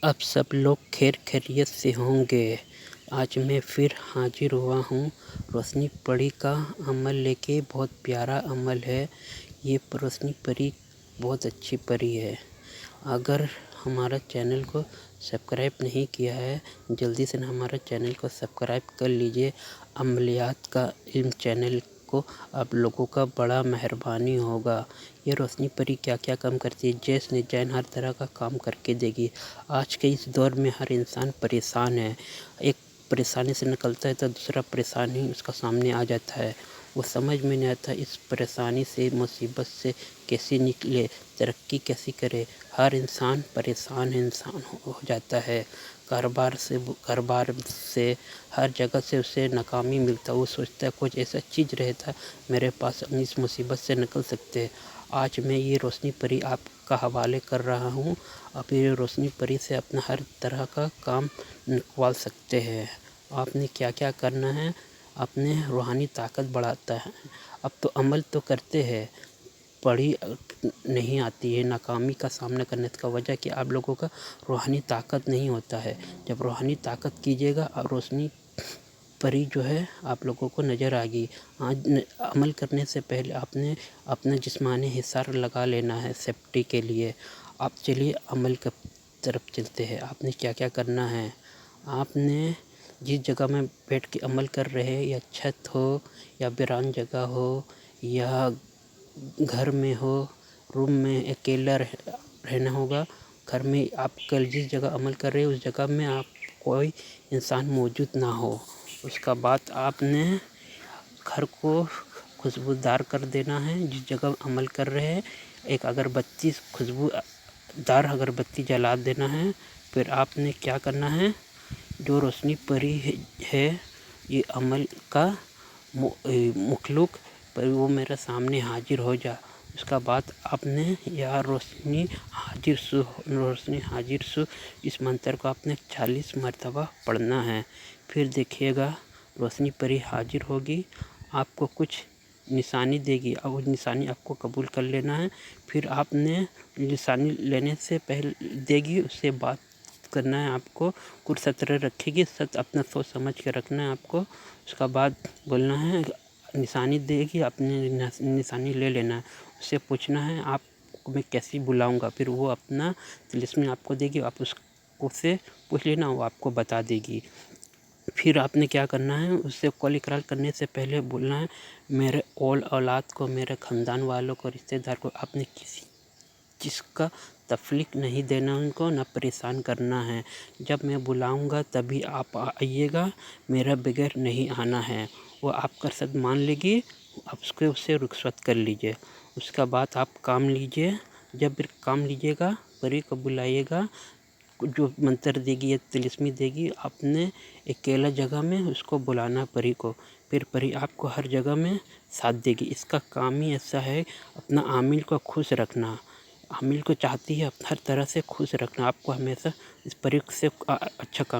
आप सब लोग खैर खैरियत से होंगे। आज मैं फिर हाजिर हुआ हूँ रोशनी परी का अमल लेके। बहुत प्यारा अमल है ये। रोशनी परी बहुत अच्छी परी है। अगर हमारा चैनल को सब्सक्राइब नहीं किया है, जल्दी से हमारा चैनल को सब्सक्राइब कर लीजिए। अमलियात का इल्म चैनल को आप लोगों का बड़ा मेहरबानी होगा। ये रोशनी परी क्या क्या काम करती है, जैस डिजाइन हर तरह का काम करके देगी। आज के इस दौर में हर इंसान परेशान है। एक परेशानी से निकलता है तो दूसरा परेशानी उसका सामने आ जाता है। वो समझ में नहीं आता इस परेशानी से, मुसीबत से कैसे निकले, तरक्की कैसी करे। हर इंसान परेशान इंसान हो जाता है। कारोबार से हर जगह से उसे नाकामी मिलता है। वो सोचता है कुछ ऐसा चीज़ रहता मेरे पास, इस मुसीबत से निकल सकते हैं। आज मैं ये रोशनी परी आपका हवाले कर रहा हूँ। आप ये रोशनी परी से अपना हर तरह का काम निकलवा सकते हैं। आपने क्या क्या करना है, अपने रूहानी ताकत बढ़ाता है। अब तो अमल तो करते हैं, पढ़ी नहीं आती है। नाकामी का सामना करने का वजह कि आप लोगों का रूहानी ताकत नहीं होता है। जब रूहानी ताकत कीजिएगा और रोशनी परी जो है आप लोगों को नज़र आएगी। आज अमल करने से पहले आपने अपना जिस्मानी हिसार लगा लेना है सेफ्टी के लिए। आप चलिए अमल की तरफ चलते हैं। आपने क्या क्या करना है, आपने जिस जगह में बैठ के अमल कर रहे हैं, या छत हो या वीरान जगह हो या घर में हो, रूम में अकेला रहना होगा। घर में आप कल जिस जगह अमल कर रहे हो उस जगह में आप कोई इंसान मौजूद ना हो। उसका बाद आपने घर को खुशबूदार कर देना है। जिस जगह अमल कर रहे हैं एक अगरबत्ती, खुशबूदार अगरबत्ती जला देना है। फिर आपने क्या करना है, जो रोशनी परी है ये अमल का मखलूक पर वो मेरे सामने हाजिर हो जा। उसका बाद आपने या रोशनी हाजिर सु इस मंत्र को आपने 40 मरतबा पढ़ना है। फिर देखिएगा रोशनी परी हाजिर होगी, आपको कुछ निशानी देगी और वो निशानी आपको कबूल कर लेना है। फिर आपने निशानी लेने से पहले देगी, उससे बात करना है आपको। कुछ सत्र रखेगी, सत अपना सोच समझ के रखना है आपको। उसका बाद बोलना है, निशानी देगी, अपने निशानी ले लेना है। उससे पूछना है आपको मैं कैसी बुलाऊंगा। फिर वो अपना तिलिस्मी आपको देगी, आप उससे पूछ लेना, वो आपको बता देगी। फिर आपने क्या करना है, उससे कॉल इकरार करने से पहले बोलना है, मेरे औलाद को, मेरे ख़ानदान वालों को, रिश्तेदार को आपने किसी चीज़ का तकलीफ नहीं देना, उनको ना परेशान करना है। जब मैं बुलाऊंगा तभी आप आइएगा, मेरा बगैर नहीं आना है। वो आपका शब्द मान लेगी, आप उससे रुखसत कर लीजिए। उसका बाद आप काम लीजिए। जब फिर काम लीजिएगा परी को बुलाइएगा, जो मंत्र देगी या तिलिस्मी देगी, आपने अकेला जगह में उसको बुलाना परी को। फिर परी आपको हर जगह में साथ देगी। इसका काम ही ऐसा है, अपना आमिल को खुश रखना। आमिल को चाहती है हर तरह से खुश रखना। आपको हमेशा इस परी से अच्छा काम